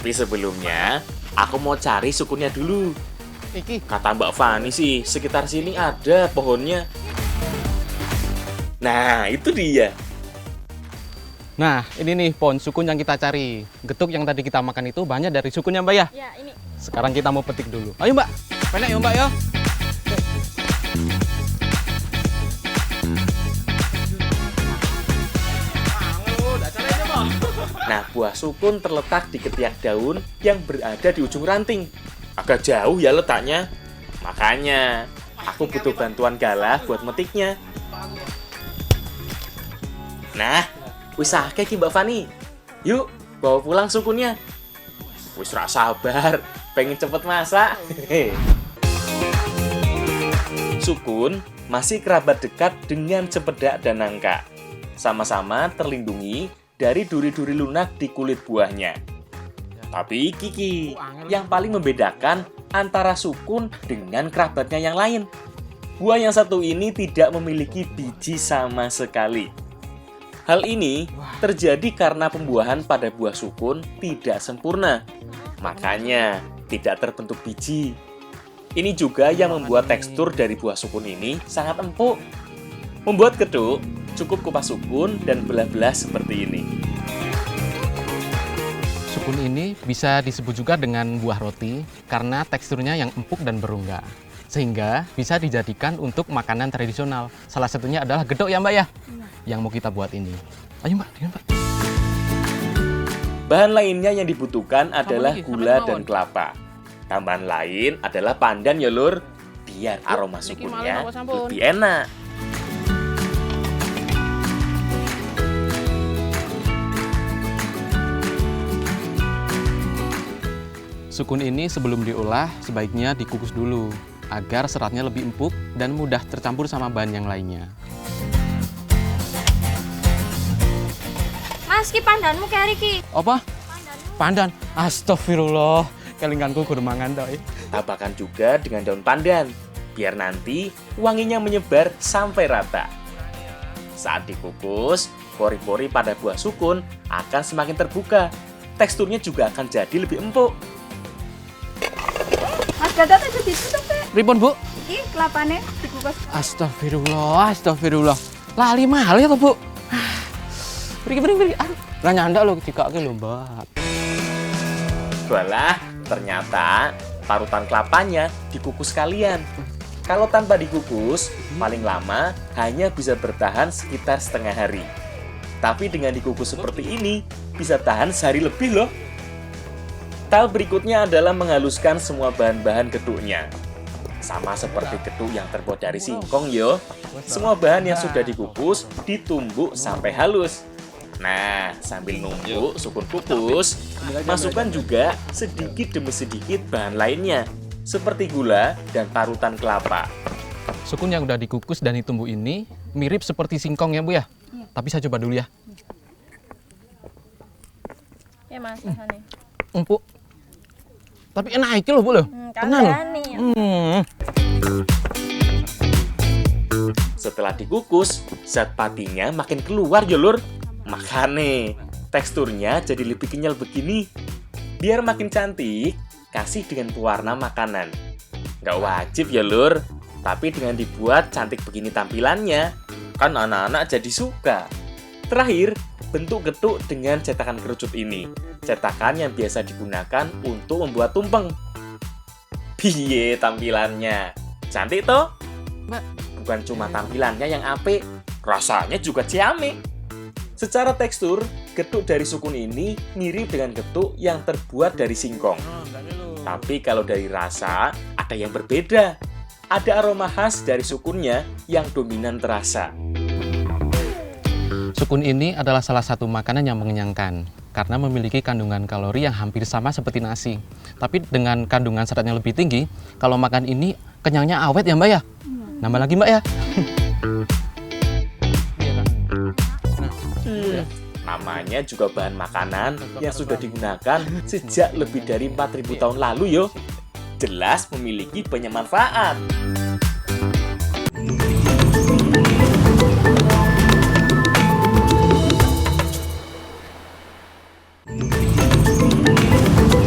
Tapi sebelumnya, aku mau cari sukunnya dulu. Iki. Kata Mbak Fani sih, sekitar sini ada pohonnya. Nah, itu dia. Nah, ini nih pohon sukun yang kita cari. Getuk yang tadi kita makan itu banyak dari sukunnya, Mbak ya? Ya, ini. Sekarang kita mau petik dulu. Ayo, Mbak. Penek ya, Mbak ya. Nah, buah sukun terletak di ketiak daun yang berada di ujung ranting. Agak jauh ya letaknya. Makanya, aku butuh bantuan Galah buat metiknya. Nah, wis akeh ki Mbak Fani. Yuk, bawa pulang sukunnya. Wis ra sabar, pengen cepet masak. Sukun masih kerabat dekat dengan cempedak dan nangka. Sama-sama terlindungi dari duri-duri lunak di kulit buahnya. Tapi Kiki, yang paling membedakan antara sukun dengan kerabatnya yang lain. Buah yang satu ini tidak memiliki biji sama sekali. Hal ini terjadi karena pembuahan pada buah sukun tidak sempurna. Makanya tidak terbentuk biji. Ini juga yang membuat tekstur dari buah sukun ini sangat empuk. Membuat getuk, cukup kupas sukun dan belah-belah seperti ini. Sukun ini bisa disebut juga dengan buah roti karena teksturnya yang empuk dan berongga. Sehingga bisa dijadikan untuk makanan tradisional. Salah satunya adalah gedok ya, Mbak ya? Yang mau kita buat ini. Ayo, Mbak, dengan Mbak. Bahan lainnya yang dibutuhkan adalah gula dan kelapa. Tambahan lain adalah pandan ya lur, biar aroma sukunnya lebih enak. Sukun ini sebelum diolah sebaiknya dikukus dulu agar seratnya lebih empuk dan mudah tercampur sama bahan yang lainnya. Mas, ki pandanmu kayak iki. Apa? Pandan. Astagfirullah. Kelinganku kudu mangan tok. Tambahkan juga dengan daun pandan, biar nanti wanginya menyebar sampai rata. Saat dikukus, pori-pori pada buah sukun akan semakin terbuka. Teksturnya juga akan jadi lebih empuk. Mas, gagal aja ditutup, Pak. Pripun, Bu? Iki kelapane dikukus. Astagfirullah, astagfirullah. Lali mahal ya, Bu. Pergi. Aduh, lah nyandak lo dikake lho, Mbak. Walah, ternyata parutan kelapanya dikukus sekalian. Kalau tanpa dikukus, paling lama hanya bisa bertahan sekitar setengah hari. Tapi dengan dikukus seperti ini, bisa tahan sehari lebih loh. Tahap berikutnya adalah menghaluskan semua bahan-bahan getuknya. Sama seperti getuk yang terbuat dari singkong yo. Semua bahan yang sudah dikukus ditumbuk sampai halus. Nah, sambil nunggu sukun kukus, masukkan juga sedikit demi sedikit bahan lainnya, seperti gula dan parutan kelapa. Sukun yang udah dikukus dan ditumbuk ini mirip seperti singkong ya, Bu ya? Tapi saya coba dulu ya. Ya, Mas, rasane. Empuk. Tapi enak iki loh, Bu loh. Tenang loh. Setelah dikukus, zat patinya makin keluar ya lur. Makane, teksturnya jadi lebih kenyal begini. Biar makin cantik, kasih dengan pewarna makanan. Nggak wajib ya lur, tapi dengan dibuat cantik begini tampilannya, kan anak-anak jadi suka. Terakhir, bentuk getuk dengan cetakan kerucut ini. Cetakan yang biasa digunakan untuk membuat tumpeng. Piye tampilannya? Cantik toh? Mbak. Bukan cuma tampilannya yang apik, rasanya juga ciamik. Secara tekstur, getuk dari sukun ini mirip dengan getuk yang terbuat dari singkong. Tapi kalau dari rasa, ada yang berbeda. Ada aroma khas dari sukunnya yang dominan terasa. Sukun ini adalah salah satu makanan yang mengenyangkan karena memiliki kandungan kalori yang hampir sama seperti nasi. Tapi dengan kandungan seratnya lebih tinggi, kalau makan ini kenyangnya awet ya, Mbak ya? Nambah lagi, Mbak ya? Namanya juga bahan makanan yang sudah digunakan sejak lebih dari 4.000 tahun lalu yo. Jelas memiliki banyak manfaat.